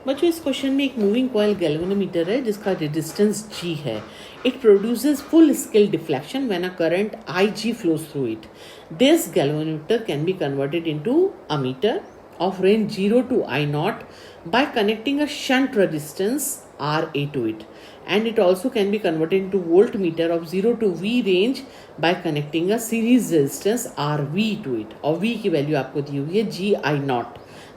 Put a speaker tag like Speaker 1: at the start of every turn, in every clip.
Speaker 1: बच्चों इस क्वेश्चन में एक मूविंग कॉइल गैल्वेनोमीटर है जिसका रेजिस्टेंस G है. It produces full scale deflection when a current Ig flows through it. This galvanometer can be converted into a meter of range 0 to I0 by connecting a shunt resistance Ra to it. And it also can be converted into voltmeter of 0 to V range by connecting a series resistance Rv to it. और V की value आपको दी हुई है GI0.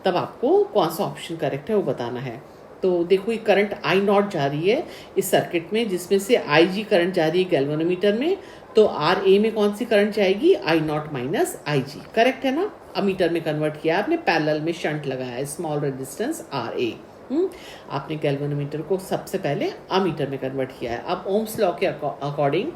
Speaker 1: तब आपको कौन सा option correct है वो बताना है. तो देखो ये करंट I0 जा रही है इस सर्किट में जिसमें से Ig करंट जा रही है गैल्वेनोमीटर में. तो Ra में कौन सी करंट जाएगी? I0 minus Ig. करेक्ट है ना. अमीटर में कन्वर्ट किया आपने, पैरेलल में शंट लगाया है, स्मॉल रेजिस्टेंस Ra. आपने गैल्वेनोमीटर को सबसे पहले अमीटर में कन्वर्ट किया है. अब ओम्स लॉ के अकॉर्डिंग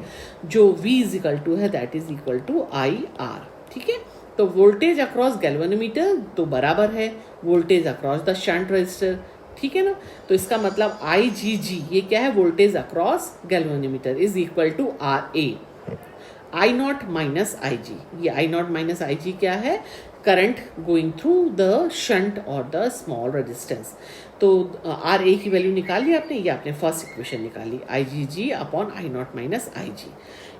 Speaker 1: जो V इज इक्वल टू है that is equal to IR. ठीक है. तो वोल्टेज अक्रॉस गैल्वेनोमीटर तो बराबर है voltage across the shunt resistor. ठीक है ना. तो इसका मतलब IgG ये क्या है? Voltage across galvanometer is equal to RA. I0 minus IG. ये I0 माइनस IG क्या है? Current going through the shunt और द स्मॉल रेजिस्टेंस. तो RA की वैल्यू निकाली आपने, ये आपने फर्स्ट इक्वेशन निकाली IgG upon I0 minus IG.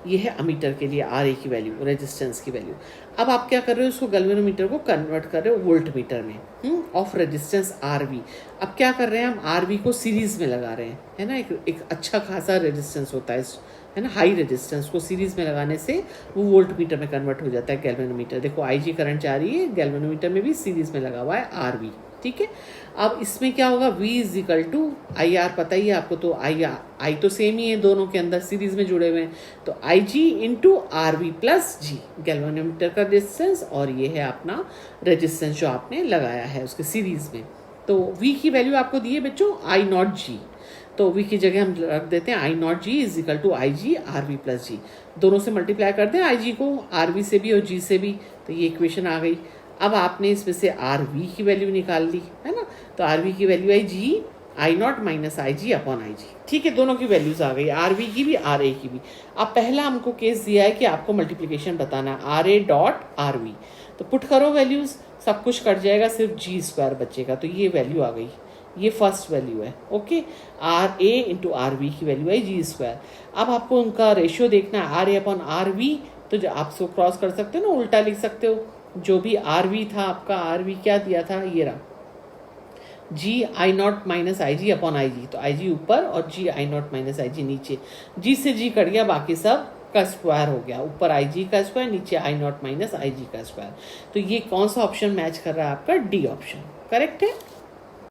Speaker 1: ये है अमीटर के लिए RA की वैल्यू, रेजिस्टेंस की वैल्यू. अब आप क्या कर रहे हो? उसको गैल्वेनोमीटर को कन्वर्ट कर रहे हो वोल्ट मीटर में ऑफ रेजिस्टेंस RV. अब क्या कर रहे हैं हम? RV को सीरीज में लगा रहे हैं, है ना. एक अच्छा खासा रेजिस्टेंस होता है ना. हाई रेजिस्टेंस को सीरीज में लगाने से वो वोल्ट मीटर में कन्वर्ट हो जाता है गैल्वेनोमीटर. देखो IG करंट जा रही है, गैल्वेनोमीटर में भी सीरीज में लगा हुआ है RV. ठीक है. अब इसमें क्या होगा? V is equal to IR पता ही है आपको. तो I तो सेम ही है, दोनों के अंदर सीरीज में जुड़े हुए हैं. तो IG into RV plus G galvanometer का रेजिस्टेंस और ये है अपना रेजिस्टेंस जो आपने लगाया है उसके सीरीज में. तो V की वैल्यू आपको दी है बच्चों I0G. तो V की जगह हम रख देते हैं I0G is equal to IG RV plus G. दोनों से मल्टीप्लाई कर दें IG को RV से भी और G से भी. तो ये इक्वेशन आ गई. अब आपने इसमें से RV की वैल्यू निकाल ली, है ना. तो RV की वैल्यू आई G I0 minus IG upon IG. ठीक है. दोनों की वैल्यूज आ गई, RV की भी RA की भी. अब पहला हमको केस दिया है कि आपको मल्टीप्लिकेशन बताना है RA डॉट RV. तो पुट करो वैल्यूज, सब कुछ कट जाएगा, सिर्फ G² बचेगा. तो ये वैल्यू आ गई, ये फर्स्ट वैल्यू है. ओके. RA इंटू RV की वैल्यू है G². अब आपको उनका रेशियो देखना है RA अपॉन RV. तो जो आप सो क्रॉस कर सकते हो ना, उल्टा लिख सकते हो. जो भी RV था आपका, RV क्या दिया था? ये रहा GI0 minus IG upon IG. तो IG ऊपर और GI0 माइनस IG नीचे. G से G कट गया, बाकी सब का स्क्वायर हो गया. ऊपर IG का स्क्वायर, नीचे I0 माइनस IG का स्क्वायर. तो ये कौन सा ऑप्शन मैच कर रहा है आपका? D option. करेक्ट है.